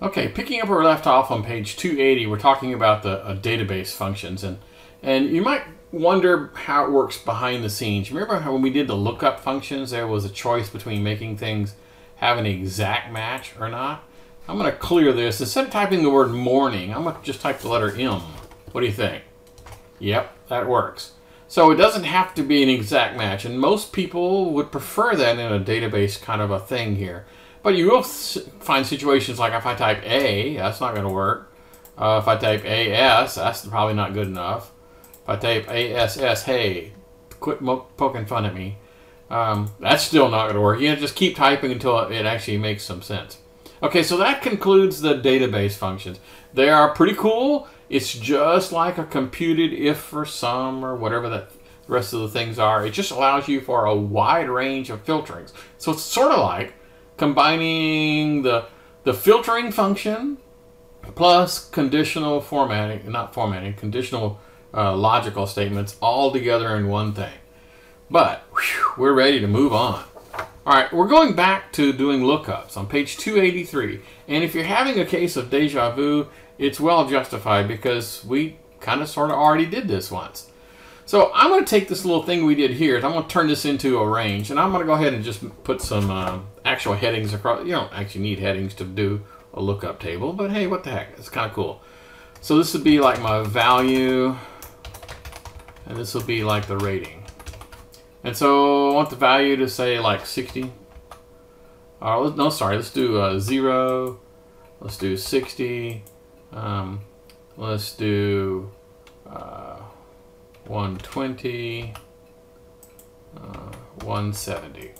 Okay, picking up where we left off on page 280, we're talking about the database functions, and you might wonder how it works behind the scenes. Remember how when we did the lookup functions, there was a choice between making things have an exact match or not? I'm going to clear this. Instead of typing the word morning, I'm going to just type the letter M. What do you think? Yep, that works. So it doesn't have to be an exact match, and most people would prefer that in a database kind of a thing here. But you will find situations like if I type A, that's not going to work. If I type AS, that's probably not good enough. If I type ASS, hey, quit poking fun at me. That's still not going to work. You just keep typing until it actually makes some sense. Okay, so that concludes the database functions. They are pretty cool. It's just like a computed if for sum or whatever the rest of the things are. It just allows you for a wide range of filterings. So it's sort of like combining the filtering function plus conditional formatting, not formatting, conditional logical statements all together in one thing. But whew, we're ready to move on. All right, we're going back to doing lookups on page 283. And if you're having a case of deja vu, it's well justified because we kind of sort of already did this once. So I'm going to take this little thing we did here, and I'm going to turn this into a range, and I'm going to go ahead and just put some actual headings across. You don't actually need headings to do a lookup table, but hey, what the heck? It's kind of cool. So this would be like my value, and this will be like the rating. And so I want the value to say like 60. No, sorry, let's do 0. Let's do 60. Let's do 120, 170.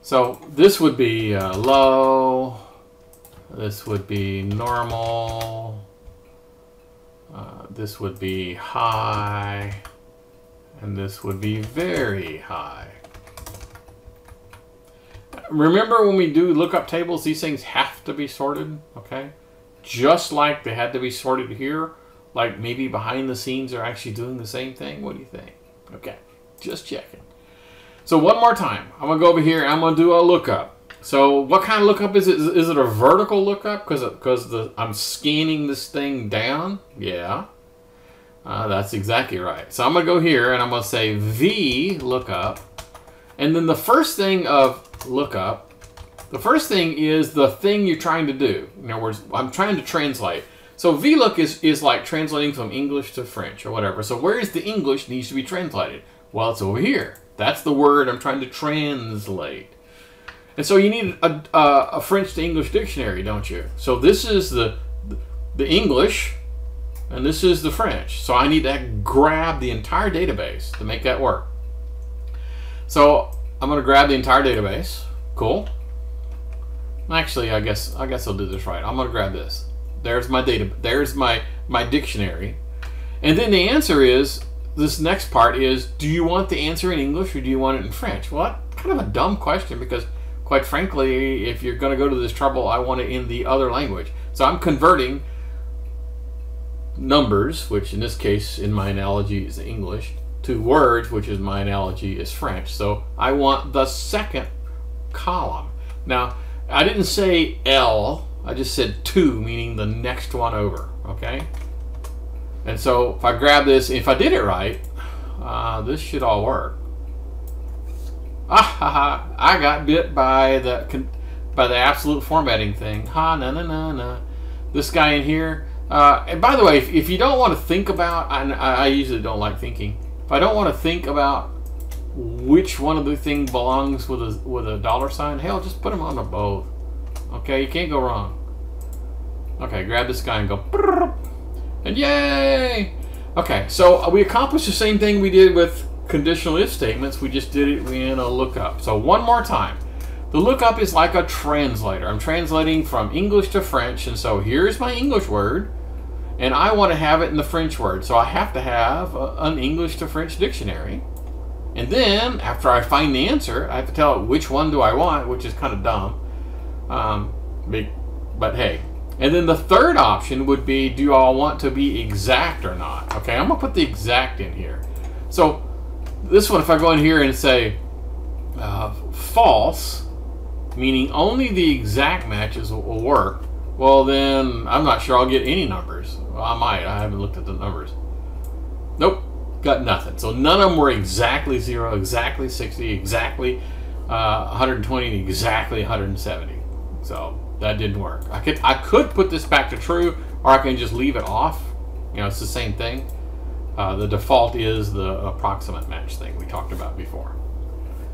So this would be low, this would be normal, this would be high, and this would be very high. Remember when we do lookup tables, these things have to be sorted, okay? Just like they had to be sorted here. Like maybe behind the scenes they're actually doing the same thing. What do you think? Okay, just checking. So one more time, I'm gonna go over here and I'm gonna do a lookup. So what kind of lookup is it? Is it a vertical lookup? Because I'm scanning this thing down? Yeah, that's exactly right. So I'm gonna go here and I'm gonna say V lookup. And then the first thing of lookup, the first thing is the thing you're trying to do. In other words, I'm trying to translate. So VLOOK is like translating from English to French or whatever. So where is the English needs to be translated? Well, it's over here. That's the word I'm trying to translate. And so you need a French to English dictionary, don't you? So this is the English, and this is the French. So I need to grab the entire database to make that work. So I'm going to grab the entire database. Cool. Actually, I guess I'll do this right. I'm going to grab this. There's my data. There's my dictionary. And then the answer is, this next part is, do you want the answer in English or do you want it in French? Well, that's kind of a dumb question because, quite frankly, if you're going to go to this trouble, I want it in the other language. So I'm converting numbers, which in this case, in my analogy, is English, to words, which is my analogy is French. So I want the second column. Now, I didn't say L. I just said 2, meaning the next one over, okay? And so if I grab this, if I did it right, this should all work. I got bit by the absolute formatting thing. Na. This guy in here. And by the way, if you don't want to think about, I usually don't like thinking. If I don't want to think about which one of the things belongs with a dollar sign, hell, just put them on the both. Okay, you can't go wrong. Okay, grab this guy and go, and yay! Okay, so we accomplished the same thing we did with conditional if statements. We just did it in a lookup. So one more time. The lookup is like a translator. I'm translating from English to French, and so here's my English word, and I want to have it in the French word. So I have to have an English to French dictionary. And then, after I find the answer, I have to tell it which one do I want, which is kind of dumb. But hey. And then the third option would be, do you all want to be exact or not? Okay, I'm going to put the exact in here. So this one, if I go in here and say false, meaning only the exact matches will work, well then I'm not sure I'll get any numbers. Well, I might. I haven't looked at the numbers. Nope, got nothing. So none of them were exactly 0, exactly 60, exactly 120, exactly 170. So that didn't work. I could put this back to true, or I can just leave it off. You know, it's the same thing. The default is the approximate match thing we talked about before.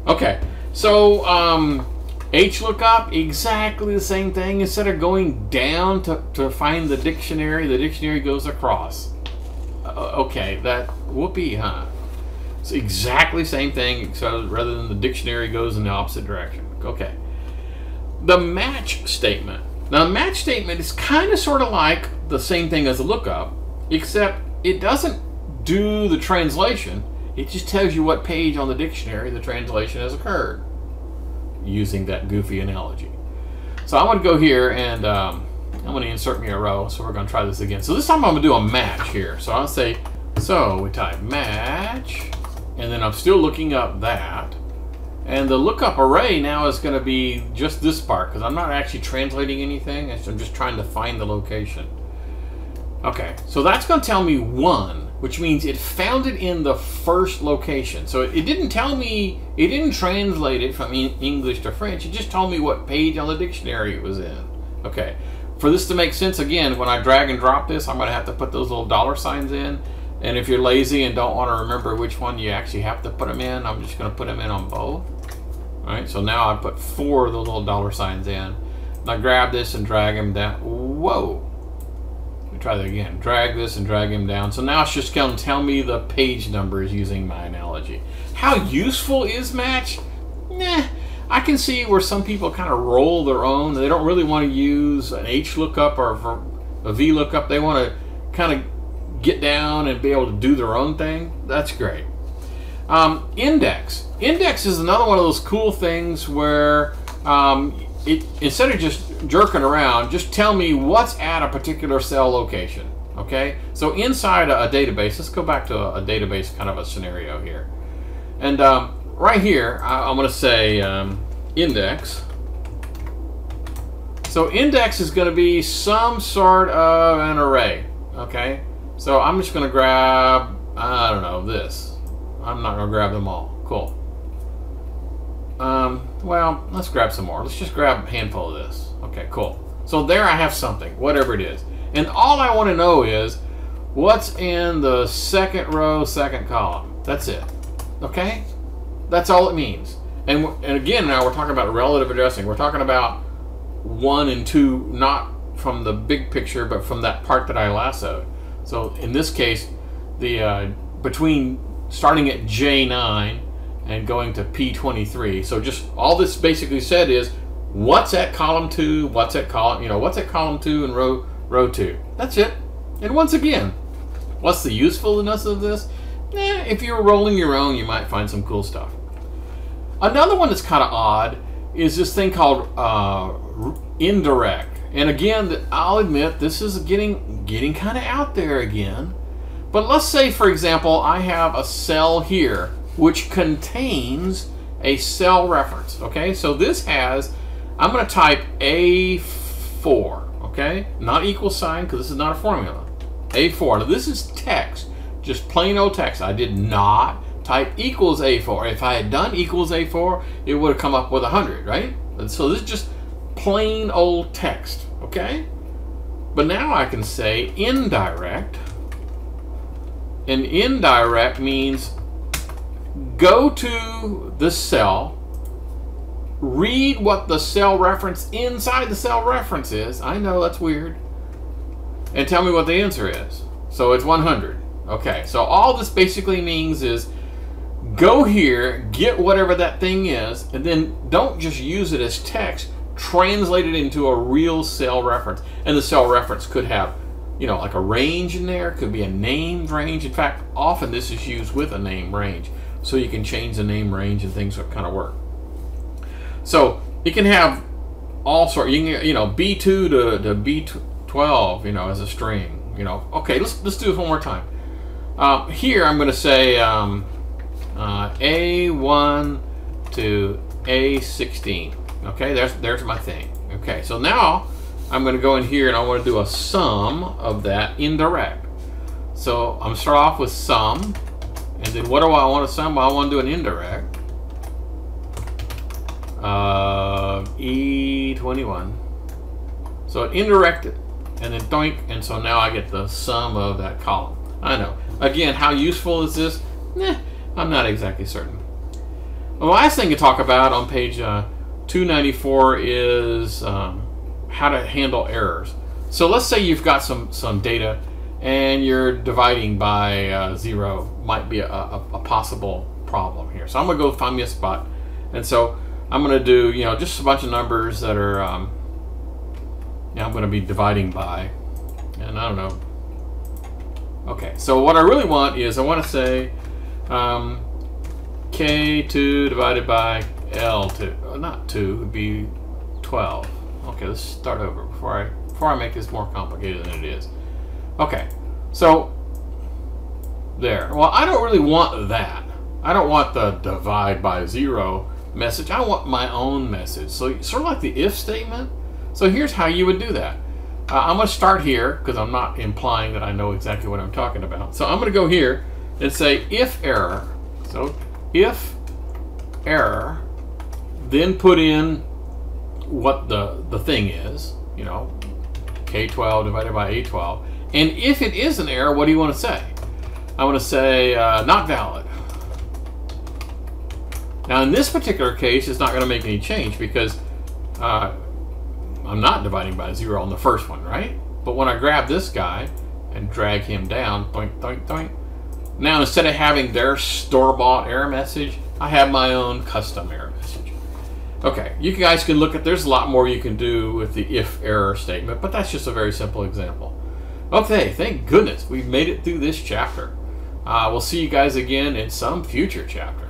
Okay, so HLOOKUP, exactly the same thing. Instead of going down to find the dictionary goes across. Okay, that whoopee, huh? It's exactly the same thing, except rather than the dictionary goes in the opposite direction. Okay. The match statement. Now, the match statement is kind of sort of like the same thing as a lookup, except it doesn't do the translation. It just tells you what page on the dictionary the translation has occurred, using that goofy analogy. So I'm going to go here and I'm going to insert me a row. So we're going to try this again. So this time I'm going to do a match here. So I'll say, so we type match, and then I'm still looking up that. And the lookup array now is going to be just this part, because I'm not actually translating anything. I'm just trying to find the location. Okay, so that's going to tell me 1, which means it found it in the first location. So it didn't tell me, it didn't translate it from English to French. It just told me what page on the dictionary it was in. Okay, for this to make sense, again, when I drag and drop this, I'm going to have to put those little $signs in. And if you're lazy and don't want to remember which one you actually have to put them in, I'm just going to put them in on both. All right, so now I put 4 of those little $signs in. And I grab this and drag them down. Whoa. Let me try that again. Drag this and drag him down. So now it's just going to tell me the page numbers using my analogy. How useful is match? Nah. I can see where some people kind of roll their own. They don't really want to use an HLOOKUP or a VLOOKUP. They want to kind of get down and be able to do their own thing. That's great. Index. Index is another one of those cool things where instead of just jerking around, just tell me what's at a particular cell location. Okay, so inside a database, let's go back to a database kind of a scenario here. And right here, I'm going to say index. So index is going to be some sort of an array. Okay, so I'm just going to grab, I don't know, this. I'm not going to grab them all. Cool. Well, let's grab some more. Let's just grab a handful of this. Okay, cool. So there I have something, whatever it is. And all I want to know is what's in the second row, second column. That's it. Okay? That's all it means. And again, now we're talking about relative addressing. We're talking about 1 and 2, not from the big picture, but from that part that I lassoed. So in this case, the between starting at J9 and going to P23. So just all this basically said is what's at column 2, what's at column, what's at column 2 and row 2. That's it. And once again, what's the usefulness of this? If you're rolling your own, you might find some cool stuff. Another one that's kind of odd is this thing called indirect. And again, I'll admit this is getting kind of out there again. But let's say, for example, I have a cell here which contains a cell reference. Okay, so this has, I'm going to type A4. Okay, not equal sign because this is not a formula. A4. Now this is text, just plain old text. I did not type equals A4. If I had done equals A4, it would have come up with 100, right? And so this is just plain old text. Okay, but now I can say indirect. And indirect means go to the cell, read what the cell reference inside the cell reference is. I know that's weird. And tell me what the answer is. So it's 100. Okay, so all this basically means is go here, get whatever that thing is, and then don't just use it as text, translate it into a real cell reference. And the cell reference could have, like a range in there, could be a named range. In fact, often this is used with a name range. So you can change the name range and things that kind of work. So it can have all sorts, you can, B2 to B12, as a string, Okay, let's do it one more time. Here I'm going to say A1 to A16. Okay, there's my thing. Okay, so now I'm going to go in here and I want to do a sum of that indirect. So I'm start off with sum, and then what do I want to sum? Well, I want to do an indirect. E21. So it indirected, and then doink, and so now I get the sum of that column. I know. Again, how useful is this? I'm not exactly certain. The last thing to talk about on page 294 is how to handle errors. So let's say you've got some data and you're dividing by 0. Might be a possible problem here. So I'm going to go find me a spot. And so I'm going to do, just a bunch of numbers that are, I'm going to be dividing by. And I don't know. Okay, so what I really want is I want to say K2 divided by L2. Not 2, would be 12. Okay, let's start over before I make this more complicated than it is. Okay, so there. Well, I don't really want that. I don't want the divide by 0 message. I want my own message. So sort of like the if statement. So here's how you would do that. I'm going to start here because I'm not implying that I know exactly what I'm talking about. So I'm going to go here and say if error. So if error, then put in what the thing is, K12 divided by A12. And if it is an error, what do you want to say? I want to say not valid. Now in this particular case, it's not going to make any change because I'm not dividing by 0 on the first one, right? But when I grab this guy and drag him down, doink, doink, doink, now instead of having their store-bought error message, I have my own custom error message. Okay, you guys can look at, there's a lot more you can do with the if error statement, but that's just a very simple example. Okay, thank goodness we've made it through this chapter. We'll see you guys again in some future chapter.